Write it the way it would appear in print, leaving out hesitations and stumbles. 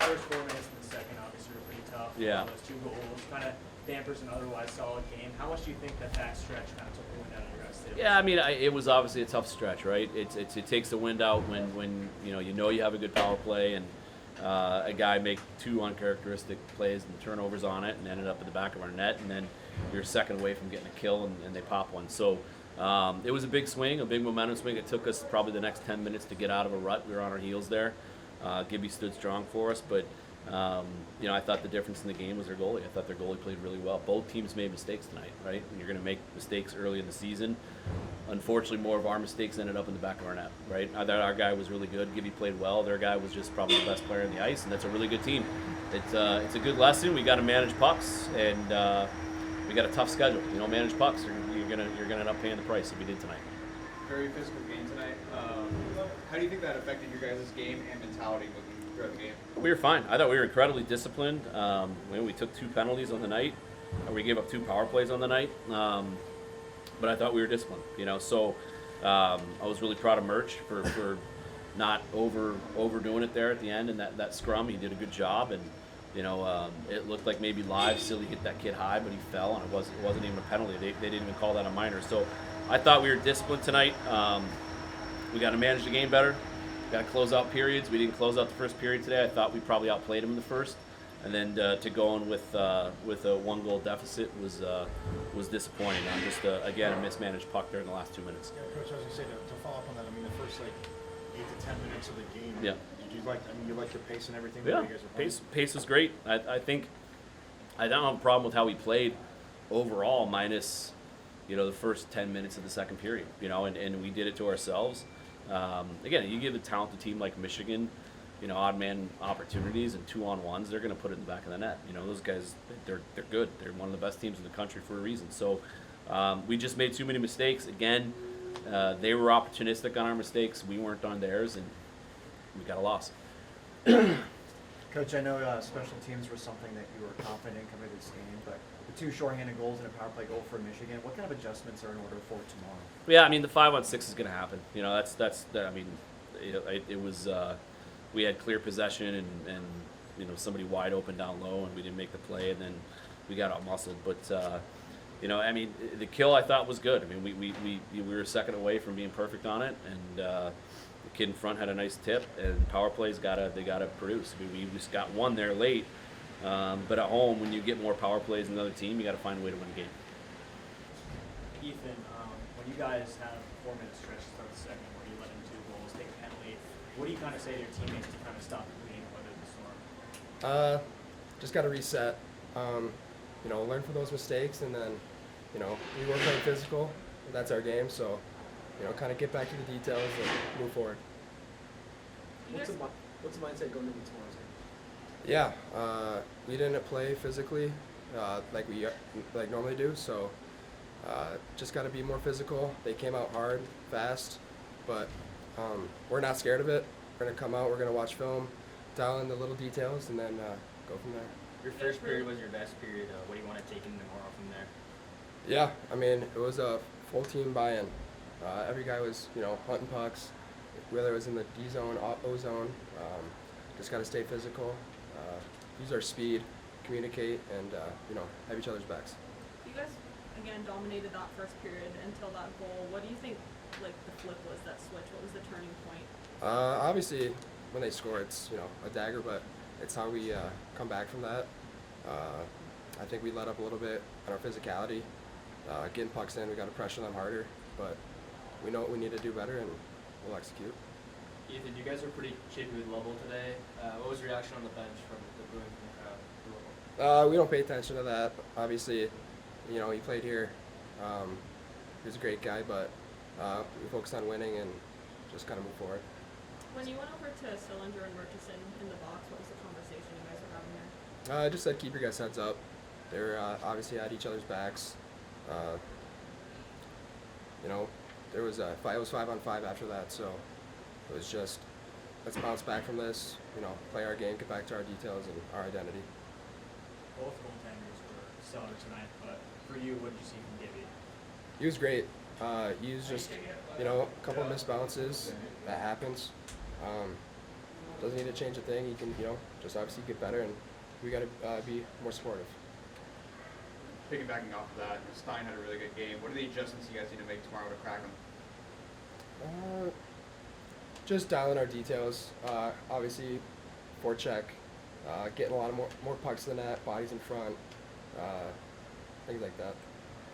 first 4 minutes in the second obviously were pretty tough. Yeah. Those 2 goals kind of dampers an otherwise solid game. How much do you think that stretch kind of took the wind out of your guys' sails? Yeah, I mean, it was obviously a tough stretch, right? It takes the wind out when you have a good power play and a guy make 2 uncharacteristic plays and turnovers on it and ended up at the back of our net, and then you're a second away from getting a kill and they pop one. So it was a big swing, a big momentum swing. It took us probably the next 10 minutes to get out of a rut. We were on our heels there. Gibby stood strong for us, but I thought the difference in the game was their goalie. I thought their goalie played really well. Both teams made mistakes tonight, right? And you're going to make mistakes early in the season. Unfortunately, more of our mistakes ended up in the back of our net, right? I thought our guy was really good. Gibby played well. Their guy was just probably the best player on the ice, and that's a really good team. It's a good lesson. We got to manage pucks, and we got a tough schedule. Manage pucks. You're gonna end up paying the price that we did tonight. Very physical game tonight. How do you think that affected your guys' game and mentality throughout the game? We were fine. I thought we were incredibly disciplined. We took 2 penalties on the night. We gave up 2 power plays on the night. But I thought we were disciplined. So I was really proud of Murch for not overdoing it there at the end. And that scrum, he did a good job. And it looked like maybe live Silly hit that kid high, but he fell, and it wasn't even a penalty. They didn't even call that a minor. So I thought we were disciplined tonight. We got to manage the game better. Got to close out periods. We didn't close out the first period today. I thought we probably outplayed them in the first, and then to go in with a 1-goal deficit was disappointing. On just again a mismanaged puck there in the last 2 minutes. Yeah, Coach, I was gonna say to follow up on that. I mean, the first 8 to 10 minutes of the game. Yeah. Did you like? I mean, you liked the pace and everything. Yeah, that you guys were playing? pace was great. I think I don't have a problem with how we played overall, minus the first 10 minutes of the second period. And we did it to ourselves. Again, you give a talented team like Michigan, odd man opportunities and 2-on-1s, they're going to put it in the back of the net. Those guys, they're good. They're one of the best teams in the country for a reason. So we just made too many mistakes. Again, they were opportunistic on our mistakes. We weren't on theirs, and we got a loss. Coach, I know special teams were something that you were confident in coming to this game, but the 2 shorthanded goals and a power play goal for Michigan, what kind of adjustments are in order for tomorrow? Yeah, I mean, the 5-on-6 is going to happen. It was we had clear possession and somebody wide open down low, and we didn't make the play, and then we got out muscled. But the kill I thought was good. I mean, we were a second away from being perfect on it, and the kid in front had a nice tip, and power plays gotta produce. We just got one there late, but at home, when you get more power plays than the other team, you got to find a way to win the game. Ethan, when you guys have a 4-minute stretch to start the second where you let in 2 goals, take a penalty, what do you kind of say to your teammates to kind of stop the bleeding, weather the storm? Just got to reset. Learn from those mistakes, and then, we were playing physical. That's our game, so, kind of get back to the details and move forward. What's the mindset going into tomorrow's game? Yeah, we didn't play physically like we normally do, so just got to be more physical. They came out hard, fast, but we're not scared of it. We're going to come out, we're going to watch film, dial in the little details, and then go from there. Your first period was your best period. What do you want to take in tomorrow from there? Yeah, I mean, it was a full team buy-in. Every guy was, hunting pucks, whether it was in the D zone, O zone. Just got to stay physical, use our speed, communicate, and have each other's backs. You guys again dominated that first period until that goal. What do you think, the flip was, that switch? What was the turning point? Obviously, when they score, it's a dagger, but it's how we come back from that. I think we let up a little bit on our physicality. Getting pucks in, we got to pressure them harder, but we know what we need to do better, and we'll execute. Ethan, you guys were pretty chippy with Lovell today. What was your reaction on the bench from the booing from the crowd? We don't pay attention to that. Obviously, he played here. He was a great guy, but we focused on winning and just kind of move forward. When you went over to Sillinger and Murchison in the box, what was the conversation you guys were having there? I just said keep your guys' heads up. They're obviously at each other's backs. There was it was 5-on-5 after that, so it was just let's bounce back from this. Play our game, get back to our details and our identity. Both goaltenders were stellar tonight, but for you, what did you see from Gibby? He was great. He was just, a couple of missed bounces. That happens. doesn't need to change a thing. He can, just obviously get better, and we got to be more supportive. Piggybacking off of that, Stein had a really good game. What are the adjustments you guys need to make tomorrow to crack him? Just dialing our details. Obviously, forecheck, getting a lot of more pucks than that, bodies in front, things like that.